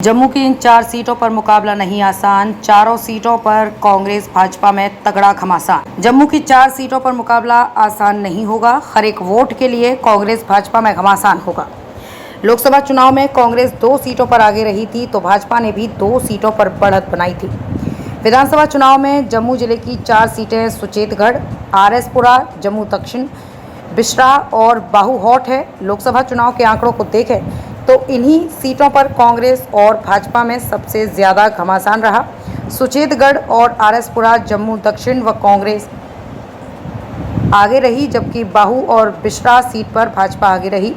जम्मू की इन 4 सीटों पर मुकाबला नहीं आसान, चारों सीटों पर कांग्रेस भाजपा में तगड़ा घमासान। जम्मू की 4 सीटों पर मुकाबला आसान नहीं होगा, हर एक वोट के लिए कांग्रेस भाजपा में घमासान होगा। लोकसभा चुनाव में कांग्रेस 2 सीटों पर आगे रही थी तो भाजपा ने भी 2 सीटों पर बढ़त बनाई थी। विधानसभा चुनाव में जम्मू जिले की 4 सीटें सुचेतगढ़, आरएसपुरा, जम्मू दक्षिण, बिश्रा और बाहू हॉट है। लोकसभा चुनाव के आंकड़ों को देखें तो इन्हीं सीटों पर कांग्रेस और भाजपा में सबसे ज्यादा घमासान रहा। सुचेतगढ़ और आरएसपुरा, जम्मू दक्षिण व कांग्रेस आगे रही, जबकि बाहू और बिश्रा सीट पर भाजपा आगे रही।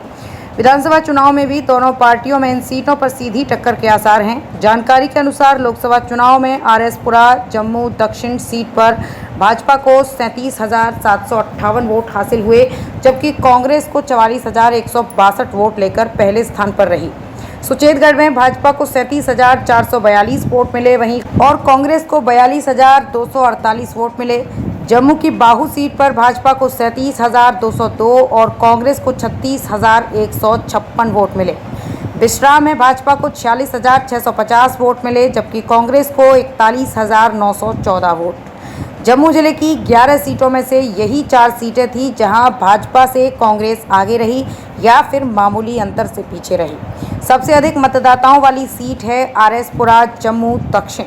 विधानसभा चुनाव में भी दोनों पार्टियों में इन सीटों पर सीधी टक्कर के आसार हैं। जानकारी के अनुसार लोकसभा चुनाव में आरएसपुरा जम्मू दक्षिण सीट पर भाजपा को 37,758 वोट हासिल हुए, जबकि कांग्रेस को 44,162 वोट लेकर पहले स्थान पर रही। सुचेतगढ़ में भाजपा को 37,442 वोट मिले, वहीं और कांग्रेस को 42,248 वोट मिले। जम्मू की बाहू सीट पर भाजपा को 37,202 और कांग्रेस को 36,156 वोट मिले। बिश्रा में भाजपा को 46,650 वोट मिले, जबकि कांग्रेस को 41,914 वोट। जम्मू जिले की 11 सीटों में से यही 4 सीटें थी जहां भाजपा से कांग्रेस आगे रही या फिर मामूली अंतर से पीछे रही। सबसे अधिक मतदाताओं वाली सीट है आरएसपुरा जम्मू दक्षिण।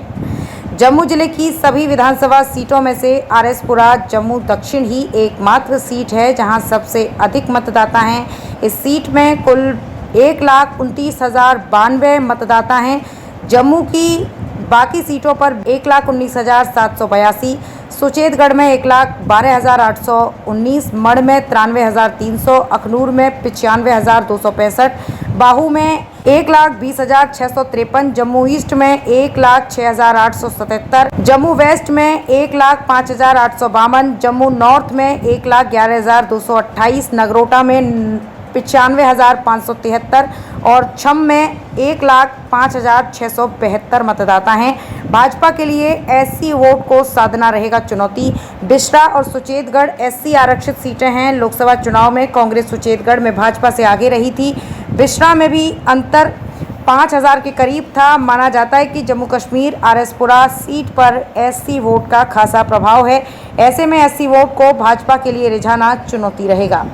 जम्मू जिले की सभी विधानसभा सीटों में से आरएसपुरा जम्मू दक्षिण ही एकमात्र सीट है जहां सबसे अधिक मतदाता हैं। इस सीट में कुल 1,29,092 मतदाता हैं। जम्मू की बाकी सीटों पर 1,19,782, सुचेतगढ़ में 1,12,819, मढ़ में 93,300, अखनूर में 95,265, बाहू में 1,20,653, जम्मू ईस्ट में 1,06,877, जम्मू वेस्ट में 1,05,852, जम्मू नॉर्थ में 1,11,228, नगरोटा में 95,573 और छम में 1,05,672 मतदाता हैं। भाजपा के लिए एससी वोट को साधना रहेगा चुनौती। बिश्रा और सुचेतगढ़ एससी आरक्षित सीटें हैं। लोकसभा चुनाव में कांग्रेस सुचेतगढ़ में भाजपा से आगे रही थी। बिश्रा में भी अंतर 5,000 के करीब था। माना जाता है कि जम्मू कश्मीर आरएसपुरा सीट पर एससी वोट का खासा प्रभाव है। ऐसे में एससी वोट को भाजपा के लिए रिझाना चुनौती रहेगा।